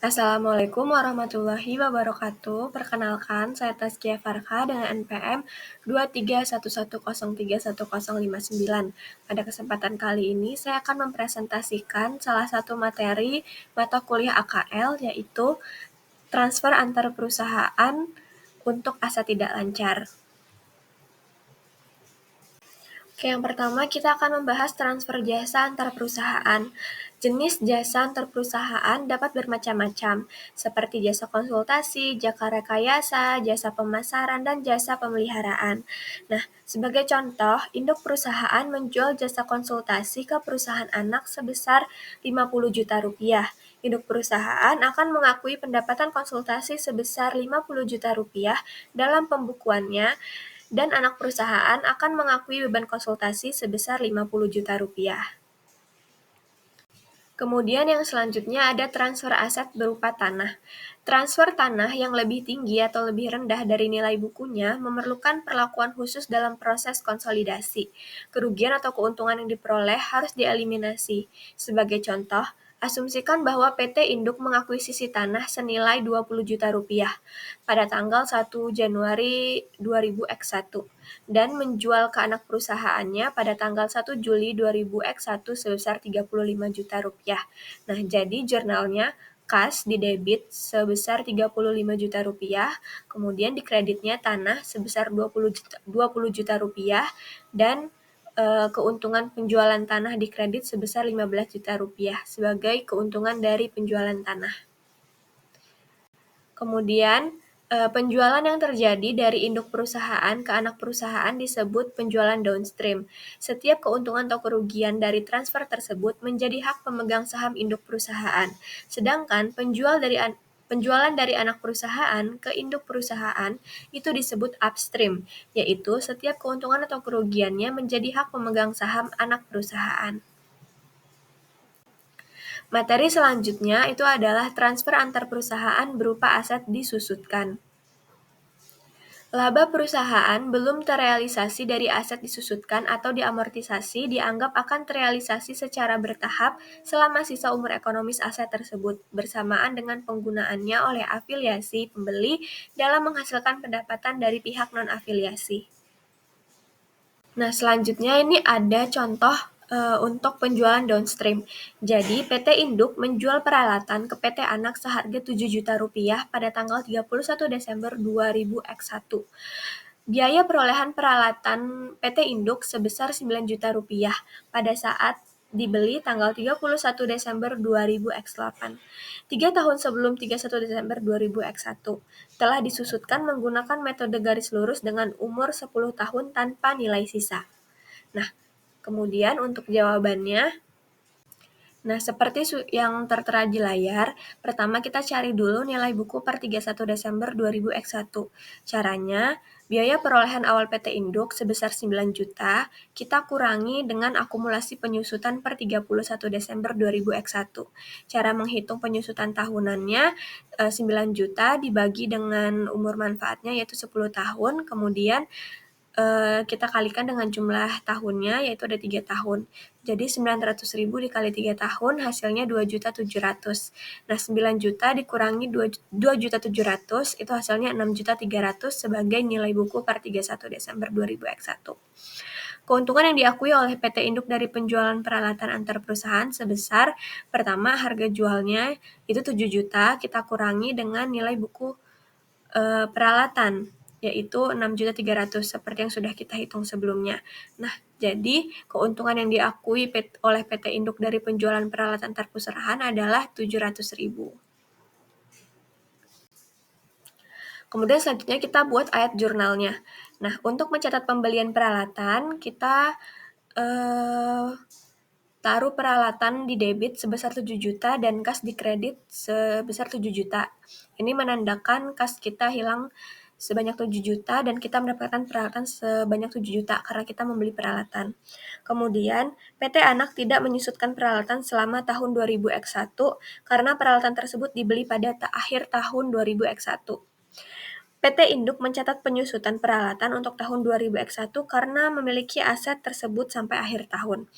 Assalamualaikum warahmatullahi wabarakatuh. Perkenalkan, saya Tazkia Farka dengan NPM 23110311059. Pada kesempatan kali ini, saya akan mempresentasikan salah satu materi mata kuliah AKL, yaitu transfer antar perusahaan untuk aset tidak lancar. Oke, yang pertama kita akan membahas transfer jasa antar perusahaan. Jenis jasa antar perusahaan dapat bermacam-macam, seperti jasa konsultasi, jasa rekayasa, jasa pemasaran, dan jasa pemeliharaan. Nah, sebagai contoh, induk perusahaan menjual jasa konsultasi ke perusahaan anak sebesar 50 juta rupiah. Induk perusahaan akan mengakui pendapatan konsultasi sebesar 50 juta rupiah dalam pembukuannya, dan anak perusahaan akan mengakui beban konsultasi sebesar 50 juta rupiah. Kemudian yang selanjutnya ada transfer aset berupa tanah. Transfer tanah yang lebih tinggi atau lebih rendah dari nilai bukunya memerlukan perlakuan khusus dalam proses konsolidasi. Kerugian atau keuntungan yang diperoleh harus dieliminasi. Sebagai contoh, asumsikan bahwa PT Induk mengakuisisi tanah senilai 20 juta rupiah pada tanggal 1 Januari 2000X1 dan menjual ke anak perusahaannya pada tanggal 1 Juli 2000X1 sebesar 35 juta rupiah. Nah, jadi jurnalnya kas di debit sebesar 35 juta rupiah, kemudian di kreditnya tanah sebesar 20 juta rupiah, dan keuntungan penjualan tanah di kredit sebesar 15 juta rupiah sebagai keuntungan dari penjualan tanah. Kemudian, penjualan yang terjadi dari induk perusahaan ke anak perusahaan disebut penjualan downstream. Setiap keuntungan atau kerugian dari transfer tersebut menjadi hak pemegang saham induk perusahaan. Sedangkan penjualan dari anak perusahaan ke induk perusahaan itu disebut upstream, yaitu setiap keuntungan atau kerugiannya menjadi hak pemegang saham anak perusahaan. Materi selanjutnya itu adalah transfer antar perusahaan berupa aset disusutkan. Laba perusahaan belum terrealisasi dari aset disusutkan atau diamortisasi dianggap akan terrealisasi secara bertahap selama sisa umur ekonomis aset tersebut, bersamaan dengan penggunaannya oleh afiliasi pembeli dalam menghasilkan pendapatan dari pihak non-afiliasi. Nah, selanjutnya ini ada contoh untuk penjualan downstream. Jadi, PT Induk menjual peralatan ke PT Anak seharga 7 juta rupiah pada tanggal 31 Desember 2000X1. Biaya perolehan peralatan PT Induk sebesar 9 juta rupiah pada saat dibeli tanggal 31 Desember 2000X8. 3 tahun sebelum 31 Desember 2000X1 telah disusutkan menggunakan metode garis lurus dengan umur 10 tahun tanpa nilai sisa. Nah, kemudian untuk jawabannya, seperti yang tertera di layar, pertama kita cari dulu nilai buku per 31 Desember 2000X1. Caranya, biaya perolehan awal PT Induk sebesar 9 juta, kita kurangi dengan akumulasi penyusutan per 31 Desember 2000X1. Cara menghitung penyusutan tahunannya, 9 juta dibagi dengan umur manfaatnya yaitu 10 tahun, kemudian kita kalikan dengan jumlah tahunnya, yaitu ada 3 tahun. Jadi 900.000 dikali 3 tahun, hasilnya 2.700.000. Nah, 9 juta dikurangi 2.700.000, itu hasilnya 6.300.000 sebagai nilai buku per 31 Desember 2001. Keuntungan yang diakui oleh PT Induk dari penjualan peralatan antar perusahaan sebesar, pertama, harga jualnya itu 7 juta, kita kurangi dengan nilai buku peralatan, yaitu 6.300.000 seperti yang sudah kita hitung sebelumnya. Nah, jadi keuntungan yang diakui oleh PT Induk dari penjualan peralatan antar perusahaan adalah 700.000. Kemudian selanjutnya kita buat ayat jurnalnya. Nah, untuk mencatat pembelian peralatan, kita taruh peralatan di debit sebesar 7 juta dan kas di kredit sebesar 7 juta. Ini menandakan kas kita hilang sebanyak 7 juta dan kita mendapatkan peralatan sebanyak 7 juta karena kita membeli peralatan. Kemudian, PT Anak tidak menyusutkan peralatan selama tahun 2000X1 karena peralatan tersebut dibeli pada akhir tahun 2000X1. PT Induk mencatat penyusutan peralatan untuk tahun 2000X1 karena memiliki aset tersebut sampai akhir tahun.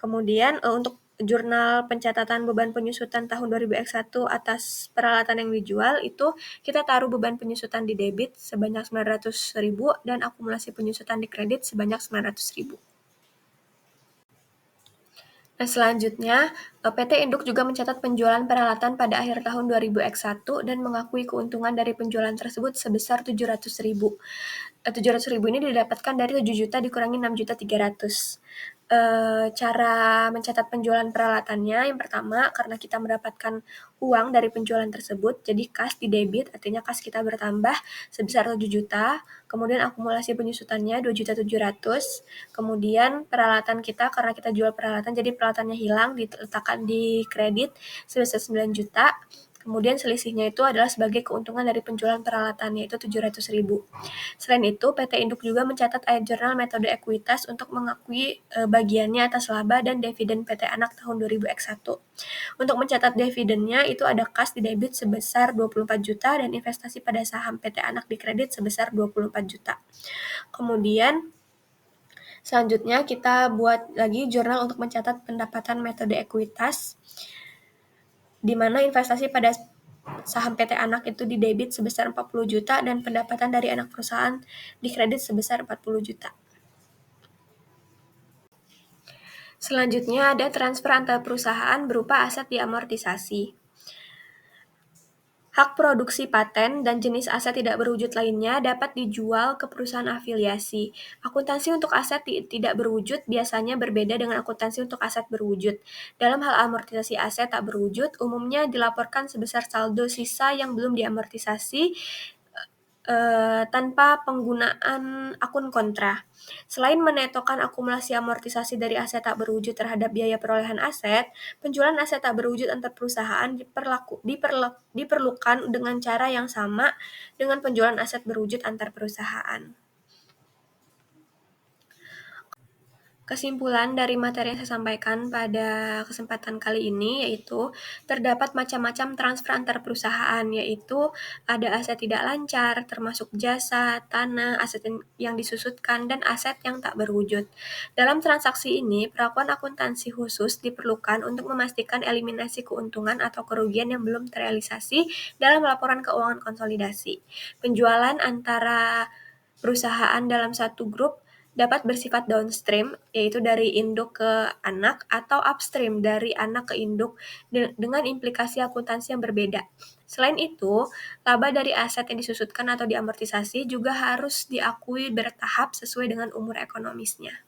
Kemudian untuk jurnal pencatatan beban penyusutan tahun 2021 atas peralatan yang dijual, itu kita taruh beban penyusutan di debit sebanyak 900.000 dan akumulasi penyusutan di kredit sebanyak 900.000. Nah, selanjutnya, PT Induk juga mencatat penjualan peralatan pada akhir tahun 2021 dan mengakui keuntungan dari penjualan tersebut sebesar 700.000. 700.000 ini didapatkan dari 7 juta dikurangi 6.300.000. Cara mencatat penjualan peralatannya, yang pertama, karena kita mendapatkan uang dari penjualan tersebut, jadi kas di debit, artinya kas kita bertambah sebesar 7 juta, kemudian akumulasi penyusutannya 2.700.000, kemudian peralatan kita, karena kita jual peralatan, jadi peralatannya hilang, diletakkan di kredit sebesar 9 juta, kemudian selisihnya itu adalah sebagai keuntungan dari penjualan peralatan, yaitu 700.000. Selain itu, PT Induk juga mencatat jurnal metode ekuitas untuk mengakui bagiannya atas laba dan dividen PT Anak tahun 2021. Untuk mencatat dividennya, itu ada kas di debit sebesar 24 juta dan investasi pada saham PT Anak di kredit sebesar 24 juta. Kemudian, selanjutnya kita buat lagi jurnal untuk mencatat pendapatan metode ekuitas, di mana investasi pada saham PT Anak itu di debit sebesar 40 juta dan pendapatan dari anak perusahaan di kredit sebesar 40 juta. Selanjutnya ada transfer antar perusahaan berupa aset diamortisasi. Hak produksi paten dan jenis aset tidak berwujud lainnya dapat dijual ke perusahaan afiliasi. Akuntansi untuk aset tidak berwujud biasanya berbeda dengan akuntansi untuk aset berwujud. Dalam hal amortisasi aset tak berwujud, umumnya dilaporkan sebesar saldo sisa yang belum diamortisasi tanpa penggunaan akun kontra. Selain menetokan akumulasi amortisasi dari aset tak berwujud terhadap biaya perolehan aset, penjualan aset tak berwujud antar perusahaan diperlukan dengan cara yang sama dengan penjualan aset berwujud antar perusahaan. Kesimpulan dari materi yang saya sampaikan pada kesempatan kali ini yaitu terdapat macam-macam transfer antar perusahaan, yaitu ada aset tidak lancar, termasuk jasa, tanah, aset yang disusutkan, dan aset yang tak berwujud. Dalam transaksi ini, perlakuan akuntansi khusus diperlukan untuk memastikan eliminasi keuntungan atau kerugian yang belum terrealisasi dalam laporan keuangan konsolidasi. Penjualan antara perusahaan dalam satu grup dapat bersifat downstream, yaitu dari induk ke anak, atau upstream, dari anak ke induk, dengan implikasi akuntansi yang berbeda. Selain itu, laba dari aset yang disusutkan atau diamortisasi juga harus diakui bertahap sesuai dengan umur ekonomisnya.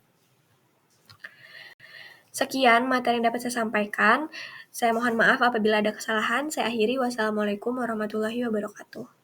Sekian materi yang dapat saya sampaikan. Saya mohon maaf apabila ada kesalahan. Saya akhiri. Wassalamualaikum warahmatullahi wabarakatuh.